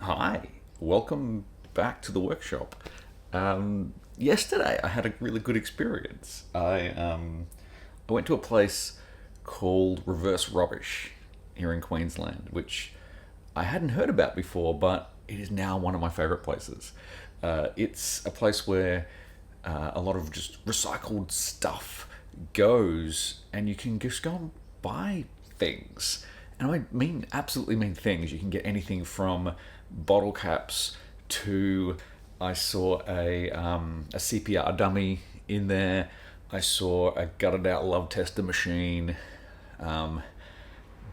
Hi, welcome back to the workshop. Yesterday I had a really good experience. I went to a place called Reverse Rubbish here in Queensland, which I hadn't heard about before, but it is now one of my favourite places. It's a place where a lot of just recycled stuff goes, and you can just go and buy things. And I mean, absolutely mean things. You can get anything from bottle caps to, I saw a CPR dummy in there. I saw a gutted out love tester machine,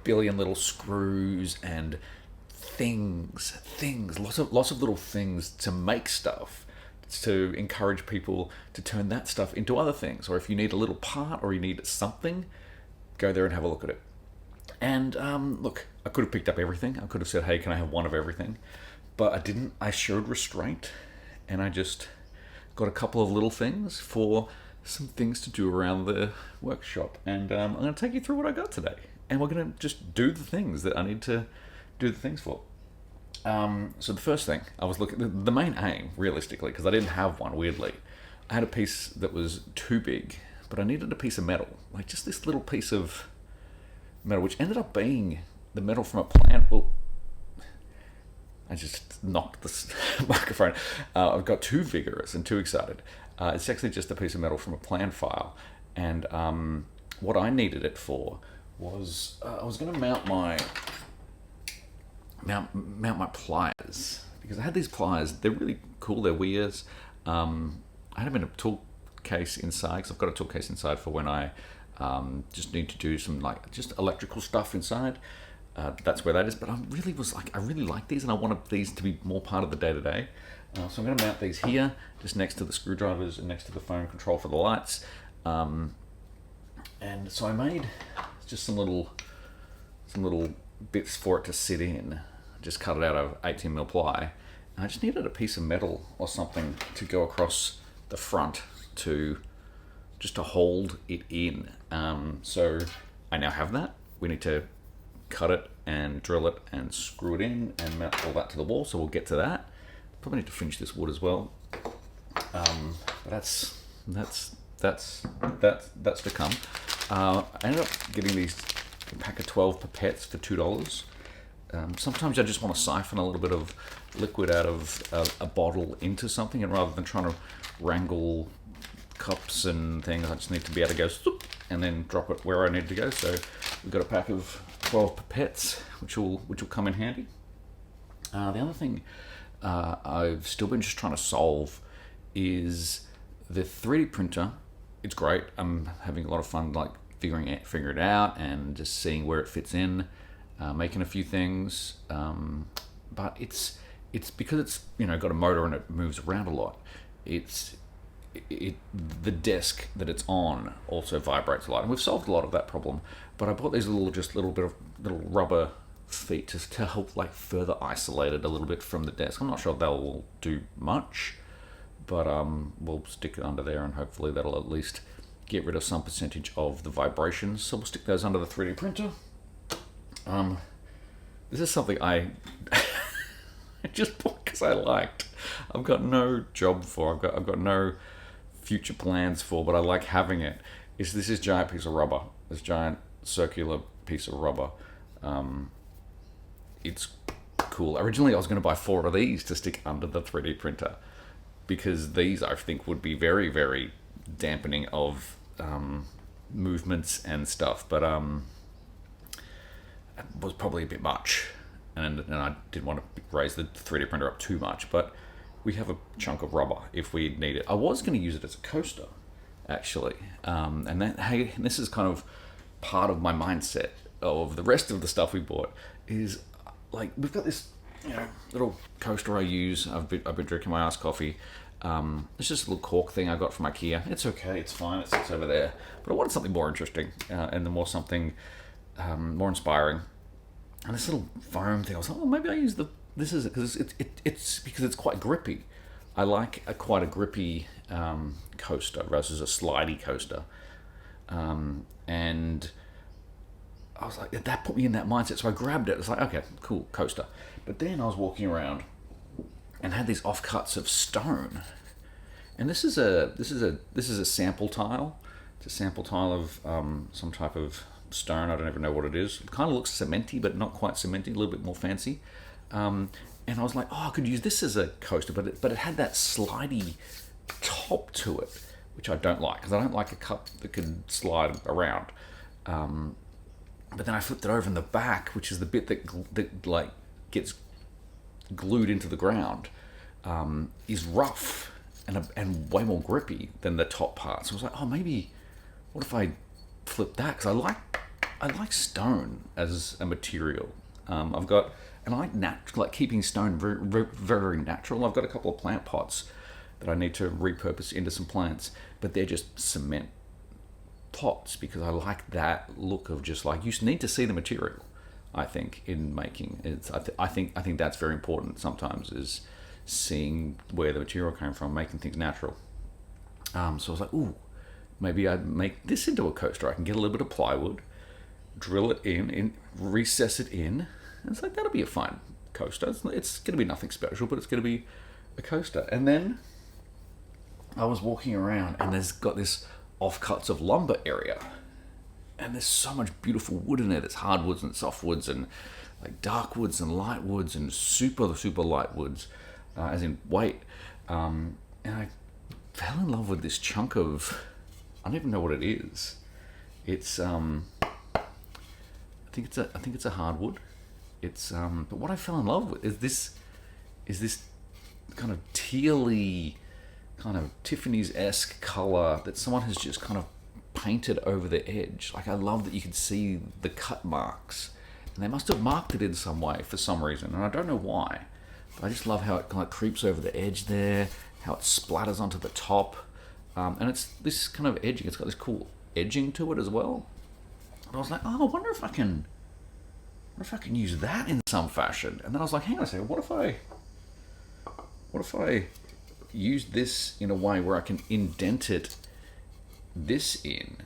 billion little screws and things, lots of little things to make stuff, to encourage people to turn that stuff into other things. Or if you need a little part or you need something, go there and have a look at it. And look, I could have picked up everything. I could have said, hey, can I have one of everything? But I didn't. I showed restraint, and I just got a couple of little things for some things to do around the workshop. And I'm going to take you through what I got today. And we're going to just do the things that I need to do the things for. So the first thing, I was looking, the main aim, realistically, because I didn't have one, weirdly, I had a piece that was too big, but I needed a piece of metal. Like just this little piece of metal, which ended up being the metal from a plant. Well, I just knocked this microphone. I've got too vigorous and too excited. It's actually just a piece of metal from a plant file. And what I needed it for was I was going to mount my pliers, because I had these pliers. They're really cool. They're weirs. I had them in a tool case inside, because I've got a tool case inside for when I just need to do some just electrical stuff inside. That's where that is. But I really like these, and I wanted these to be more part of the day-to-day. So I'm going to mount these here, just next to the screwdrivers and next to the phone control for the lights. And so I made just some little bits for it to sit in. Just cut it out of 18mm ply. And I just needed a piece of metal or something to go across the front to hold it in. So I now have that. We need to cut it and drill it and screw it in and mount all that to the wall. So we'll get to that. Probably need to finish this wood as well. But that's to come. I ended up getting these pack of 12 pipettes for $2. Sometimes I just want to siphon a little bit of liquid out of a bottle into something, and rather than trying to wrangle cups and things, I just need to be able to go stoop, and then drop it where I need to go. So we've got a pack of 12 pipettes, which will come in handy. The other thing I've still been just trying to solve is the 3D printer. It's great. I'm having a lot of fun figuring it out and just seeing where it fits in, making a few things. But it's because it's got a motor and it moves around a lot. The desk that it's on also vibrates a lot, and we've solved a lot of that problem. But I bought these little rubber feet to help further isolate it a little bit from the desk. I'm not sure they'll do much, but we'll stick it under there, and hopefully that'll at least get rid of some percentage of the vibrations. So we'll stick those under the 3D printer. This is something I just bought because I liked. I've got no job for. I've got no future plans for, but I like having it. This giant piece of rubber. This giant circular piece of rubber. It's cool. Originally, I was going to buy 4 of these to stick under the 3D printer, because these, I think, would be very, very dampening of movements and stuff. But it was probably a bit much, and I didn't want to raise the 3D printer up too much. But we have a chunk of rubber if we need it. I was going to use it as a coaster, actually, and this is kind of part of my mindset of the rest of the stuff we bought. Is we've got this little coaster I use. I've been drinking my iced coffee. It's just a little cork thing I got from IKEA. It's okay, it's fine, it sits over there. But I wanted something more interesting, and something more inspiring. And this little foam thing, I was like, well, maybe I use this is it, because it's because it's quite grippy. I like quite a grippy coaster versus a slidey coaster. And I was like, that put me in that mindset. So I grabbed it. It's like, okay, cool, coaster. But then I was walking around and had these offcuts of stone. And this is a sample tile. It's a sample tile of some type of stone. I don't even know what it is. It kind of looks cementy, but not quite cementy. A little bit more fancy. And I was like, oh, I could use this as a coaster, but it had that slidey top to it, which I don't like, because I don't like a cup that can slide around. But then I flipped it over in the back, which is the bit that like gets glued into the ground, is rough and way more grippy than the top part. So I was like, oh, maybe what if I flip that? Because I like stone as a material. I like keeping stone very, very, very natural. I've got a couple of plant pots that I need to repurpose into some plants, but they're just cement pots because I like that look of just like, you need to see the material. I think in making it's, I think that's very important sometimes, is seeing where the material came from, making things natural. So I was like, ooh, maybe I'd make this into a coaster. I can get a little bit of plywood, drill it in recess it in. And it's like, that'll be a fine coaster. It's going to be nothing special, but it's going to be a coaster. And then I was walking around, and there's got this offcuts of lumber area, and there's so much beautiful wood in there. There's hardwoods and softwoods and like dark woods and light woods and super light woods, as in weight. And I fell in love with this chunk of, I don't even know what it is. It's I think it's a hardwood. It's but what I fell in love with is this kind of tealy, kind of Tiffany's-esque color that someone has just kind of painted over the edge. Like, I love that you can see the cut marks, and they must have marked it in some way for some reason, and I don't know why. But I just love how it kind of creeps over the edge there, how it splatters onto the top, and it's this kind of edging. It's got this cool edging to it as well. And I was like, oh, I wonder if I can use that in some fashion. And then I was like, hang on a second, what if I use this in a way where I can indent it this in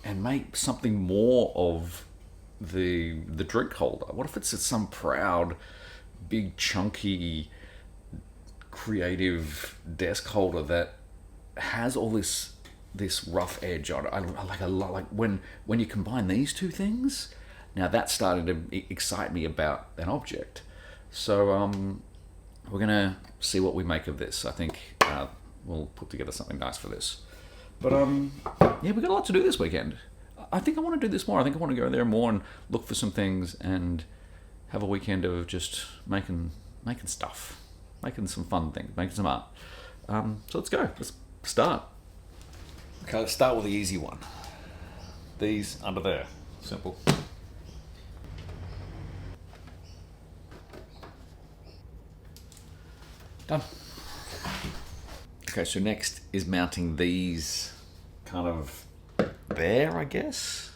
and make something more of the drink holder? What if it's some proud, big, chunky, creative desk holder that has all this rough edge on it? I like when you combine these two things. Now that's starting to excite me about an object. So we're gonna see what we make of this. I think we'll put together something nice for this. But yeah, we got a lot to do this weekend. I think I want to do this more. I think I want to go there more and look for some things and have a weekend of just making stuff, making some fun things, making some art. So let's go. Let's start. Okay, let's start with the easy one. These under there. Simple. Done. Okay, so next is mounting these kind of there, I guess.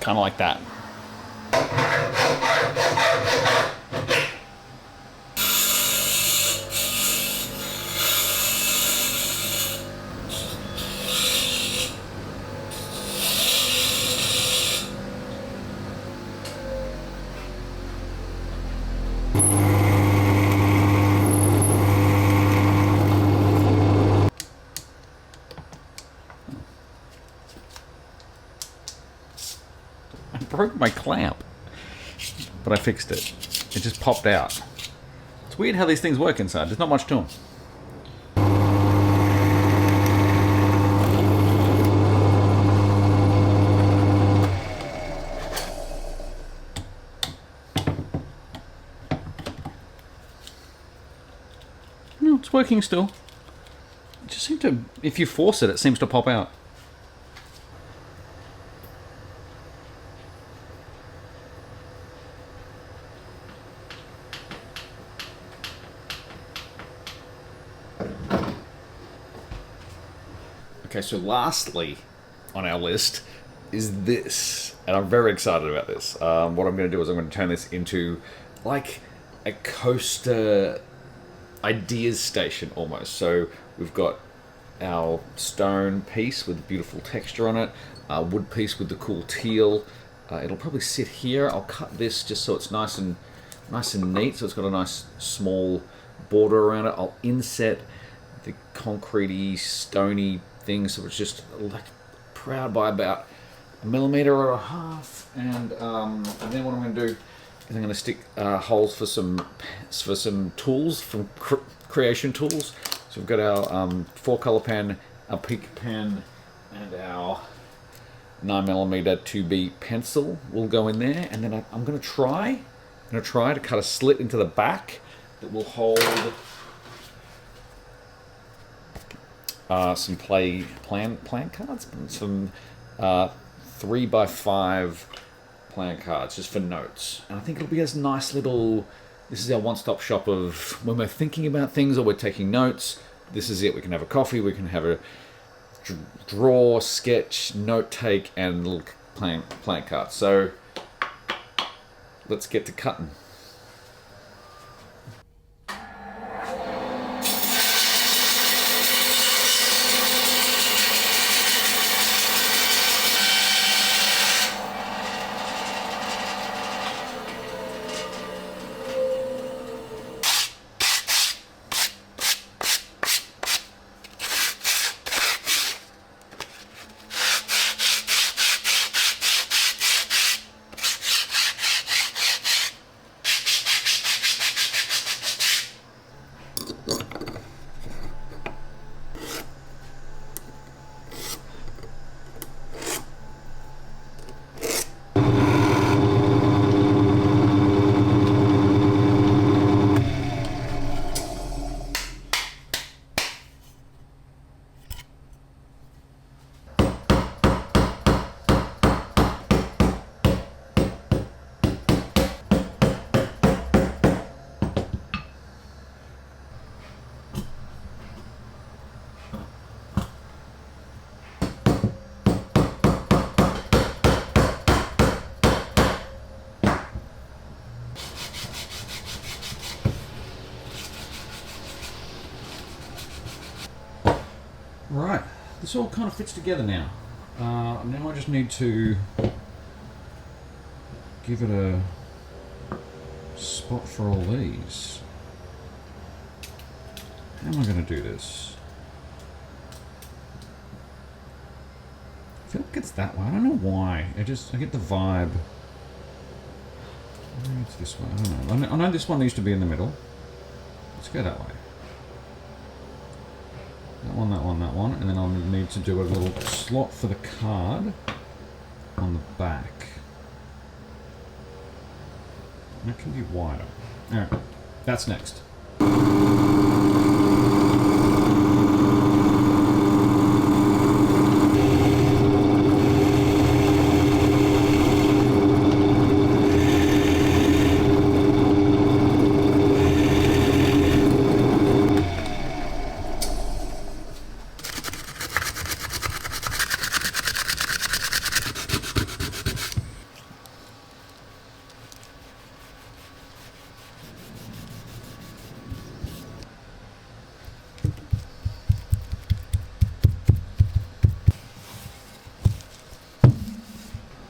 Kind of like that. Broke my clamp, but I fixed it. It just popped out. It's weird how these things work inside. There's not much to them. No, it's working still. It just seems to, if you force it, it seems to pop out. Okay, so lastly on our list is this, and I'm very excited about this. What I'm going to do is I'm going to turn this into like a coaster ideas station almost. So we've got our stone piece with beautiful texture on it, wood piece with the cool teal. It'll probably sit here. I'll cut this just so it's nice and neat. So it's got a nice small border around it. I'll inset the concretey, stony thing so it's just like proud by about 1.5 millimeters. And then what I'm going to do is I'm going to stick holes for some tools from Creation Tools. So we've got our 4-color pen, our peak pen, and our 9mm 2B pencil will go in there. And then I'm going to try to cut a slit into the back that will hold some plan cards, some 3x5 plan cards just for notes. And I think it'll be a nice little, this is our one-stop shop of when we're thinking about things or we're taking notes. This is it. We can have a coffee, we can have a draw, sketch, note take, and little plan cards. So let's get to cutting. Right, this all kind of fits together now. Now I just need to give it a spot for all these. How am I going to do this? I feel like it's that way. I don't know why. I get the vibe. Maybe it's this way. I don't know. I know this one used to be in the middle. Let's go that way. That one, that one, that one, and then I'll need to do a little slot for the card on the back. That can be wider. Alright, that's next.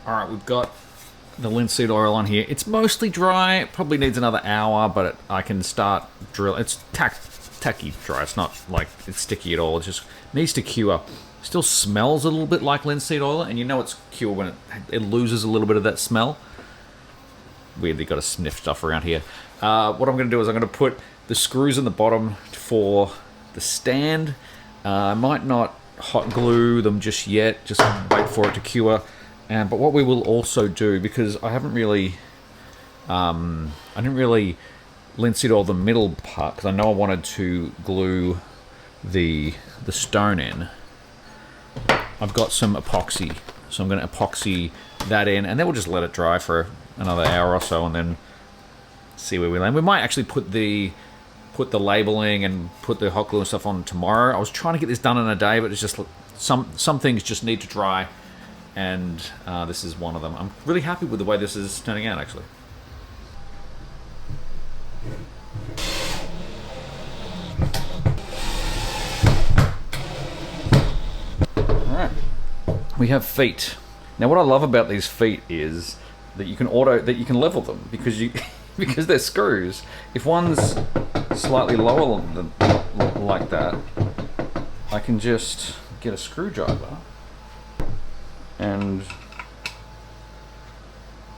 Alright, we've got the linseed oil on here. It's mostly dry. It probably needs another hour, but I can start drilling. It's tacky dry. It's not like it's sticky at all. It just needs to cure. Still smells a little bit like linseed oil, and you know it's cure when it loses a little bit of that smell. Weirdly got to sniff stuff around here. What I'm going to do is I'm going to put the screws in the bottom for the stand. I might not hot glue them just yet. Just wait for it to cure. But what we will also do, because I didn't really linseed oil the middle part, because I know I wanted to glue the stone in. I've got some epoxy, so I'm going to epoxy that in, and then we'll just let it dry for another hour or so, and then see where we land. We might actually put the labeling and put the hot glue and stuff on tomorrow. I was trying to get this done in a day, but it's just some things just need to dry. And this is one of them. I'm really happy with the way this is turning out, actually. Alright, we have feet. Now what I love about these feet is that you can level them because because they're screws. If one's slightly lower than like that, I can just get a screwdriver and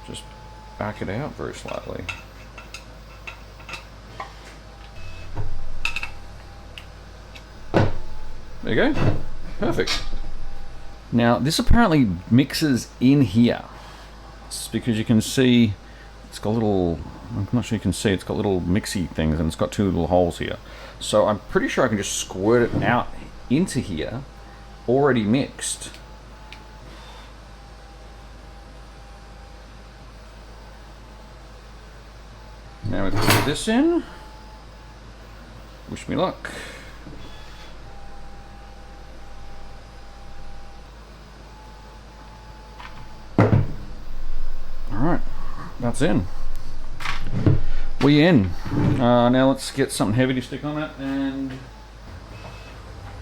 just back it out very slightly. There you go. Perfect. Now this apparently mixes in here. It's because you can see it's got little, I'm not sure you can see, it's got little mixy things and it's got two little holes here. So I'm pretty sure I can just squirt it out into here, already mixed. Now we put this in. Wish me luck. Alright, that's in. We in. Now let's get something heavy to stick on it, and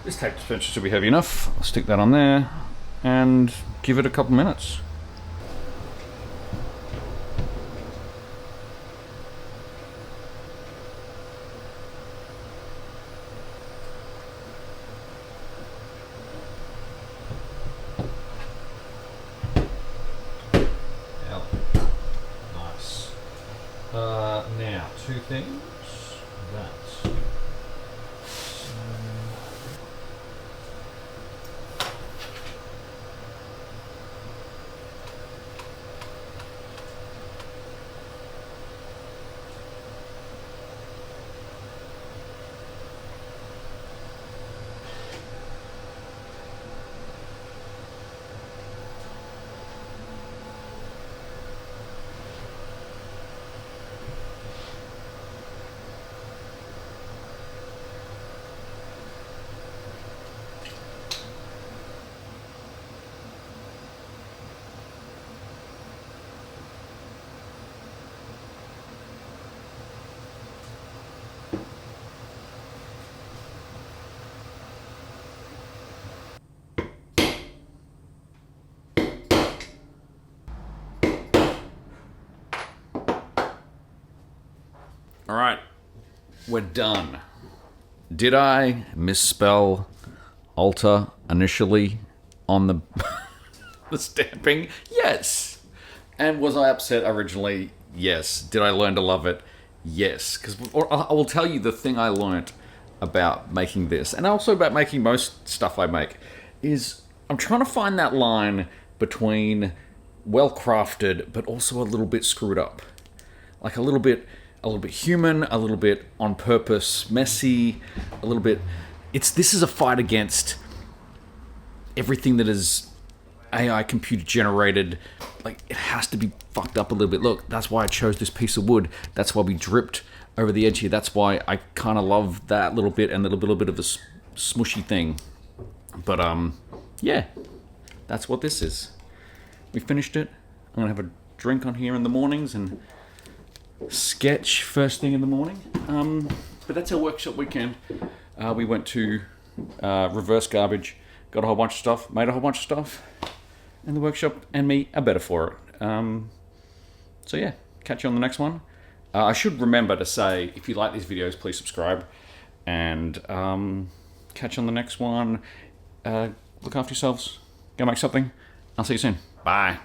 this tape dispenser should be heavy enough. I'll stick that on there and give it a couple minutes. Now, two things. That's all right, we're done. Did I misspell alter initially on the the stamping? Yes. And was I upset originally? Yes. Did I learn to love it? Yes. Because I will tell you the thing I learnt about making this, and also about making most stuff I make, is I'm trying to find that line between well crafted but also a little bit screwed up, like a little bit human, a little bit on purpose, messy, a little bit. This is a fight against everything that is AI computer generated. Like, it has to be fucked up a little bit. Look, that's why I chose this piece of wood. That's why we dripped over the edge here. That's why I kind of love that little bit and a little bit of the smushy thing. But yeah, that's what this is. We finished it. I'm gonna have a drink on here in the mornings and sketch first thing in the morning. But that's our workshop weekend. We went to reverse garbage, got a whole bunch of stuff, made a whole bunch of stuff, and the workshop and me are better for it. So yeah, catch you on the next one. I should remember to say, if you like these videos, please subscribe, and catch you on the next one. Look after yourselves, go make something. I'll see you soon. Bye.